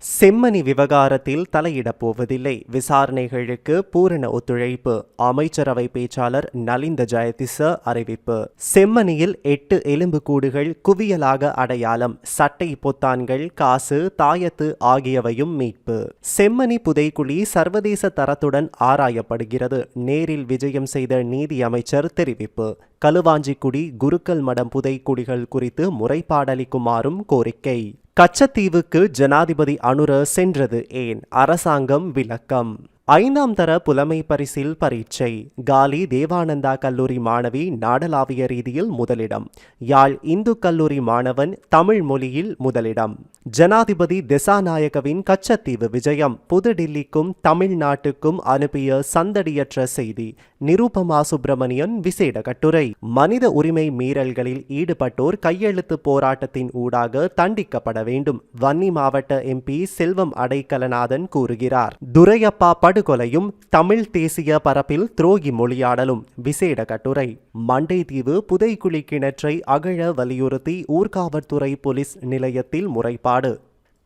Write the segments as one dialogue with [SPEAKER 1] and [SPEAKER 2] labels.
[SPEAKER 1] செம்மணி விவகாரத்தில் தலையிடப் போவதில்லை. விசாரணைகளுக்கு பூரண ஒத்துழைப்பு. அமைச்சரவை பேச்சாளர் நலிந்த ஜெயதிச அறிவிப்பு. செம்மணியில் 8 எலும்புக்கூடுகள் குவியலாக அடையாளம். சட்டை பொத்தான்கள், காசு, தாயத்து ஆகியவையும் மீட்பு. செம்மணி புதைக்குழி சர்வதேச தரத்துடன் ஆராயப்படுகிறது. நேரில் விஜயம் செய்த நீதி அமைச்சர் தெரிவிப்பு. களுவாஞ்சிக்குடி குருக்கள் மடம் புதைக்குழிகள் குறித்து முறைப்பாடளிக்குமாறும் கோரிக்கை. கச்சத்தீவுக்கு ஜனாதிபதி அனுர சென்றது ஏன்? அரசாங்கம் விளக்கம். 5ஆம் தர புலமை பரிசில் பரீட்சை. காலி தேவானந்தா கல்லூரி மாணவி நாடளாவிய ரீதியில் முதலிடம். யாழ் இந்து கல்லூரி மாணவன் தமிழ் மொழியில் முதலிடம். ஜனாதிபதி திசாநாயகவின் கச்சத்தீவு விஜயம். புதுடில்லிக்கும் தமிழ்நாட்டுக்கும் அனுப்பிய சந்தடியற்ற செய்தி. நிருபமா சுப்பிரமணியன் விசேட கட்டுரை. மனித உரிமை மீறல்களில் ஈடுபட்டோர் கையெழுத்து போராட்டத்தின் ஊடாக தண்டிக்கப்பட வேண்டும். வன்னி மாவட்ட எம்பி செல்வம் அடைக்கலநாதன் கூறுகிறார். துரையப்பா படுகொலையும் தமிழ் தேசிய பரப்பில் துரோகி மொழியாடலும். விசேட கட்டுரை. மண்டைதீவு புதைக்குழி கிணற்றை அகழ வலியுறுத்தி ஊர்காவற்துறை போலீஸ் நிலையத்தில் முறைப்பாடு.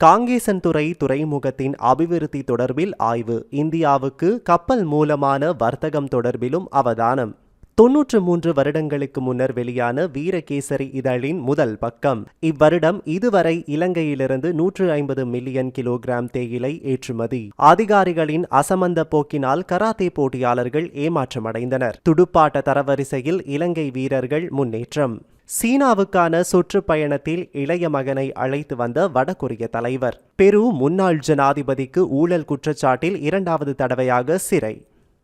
[SPEAKER 1] காங்கேசன்துறை துறைமுகத்தின் அபிவிருத்தி தொடர்பில் ஆய்வு. இந்தியாவுக்கு கப்பல் மூலமான வர்த்தகம் தொடர்பிலும் அவதானம். 93 வருடங்களுக்கு முன்னர் வெளியான வீரகேசரி இதழின் முதல் பக்கம். இவ்வருடம் இதுவரை இலங்கையிலிருந்து 150 மில்லியன் கிலோகிராம் தேயிலை ஏற்றுமதி. அதிகாரிகளின் அசமந்த போக்கினால் கராத்தே போட்டியாளர்கள் ஏமாற்றமடைந்தனர். துடுப்பாட்ட தரவரிசையில் இலங்கை வீரர்கள் முன்னேற்றம். சீனாவுக்கான சுற்றுப்பயணத்தில் இளைய மகனை அழைத்து வந்த வடகொரிய தலைவர். பெரு முன்னாள் ஜனாதிபதிக்கு ஊழல் குற்றச்சாட்டில் 2வது தடவையாக சிறை.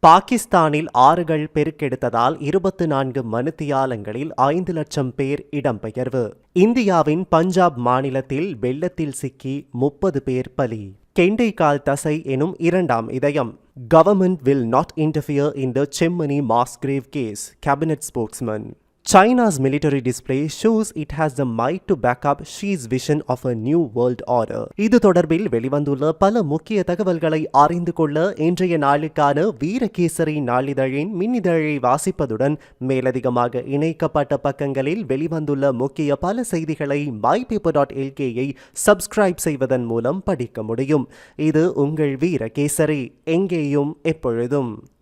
[SPEAKER 1] பாகிஸ்தானில் ஆறுகள் பெருக்கெடுத்ததால் 24 மணித்தியாலங்களில் 5 லட்சம் பேர் இடம்பெயர்வு. இந்தியாவின் பஞ்சாப் மாநிலத்தில் வெள்ளத்தில் சிக்கி 30 பேர் பலி. கெண்டைக்கால் தசை எனும் 2ஆம் இதயம். Government will not interfere in the Chemmani mass grave case, cabinet spokesman. China's military display shows it has the might to back up Xi's vision of a new world order. இது தொடர்பில் வெளிவந்துள்ள பல முக்கிய தகவல்களை அறிந்து கொள்ள இன்றைய நாளுக்கான வீரகேசரி நாளிதழின் மின்னிதழை வாசிப்பதுடன் மேலதிகமாக இணைக்கப்பட்ட பக்கங்களில் வெளிவந்துள்ள முக்கிய பல செய்திகளை mypaper.lkயை சப்ஸ்கிரைப் செய்வதன் மூலம் படிக்க முடியும். இது உங்கள் வீரகேசரி, எங்கேயும் எப்பொழுதும்.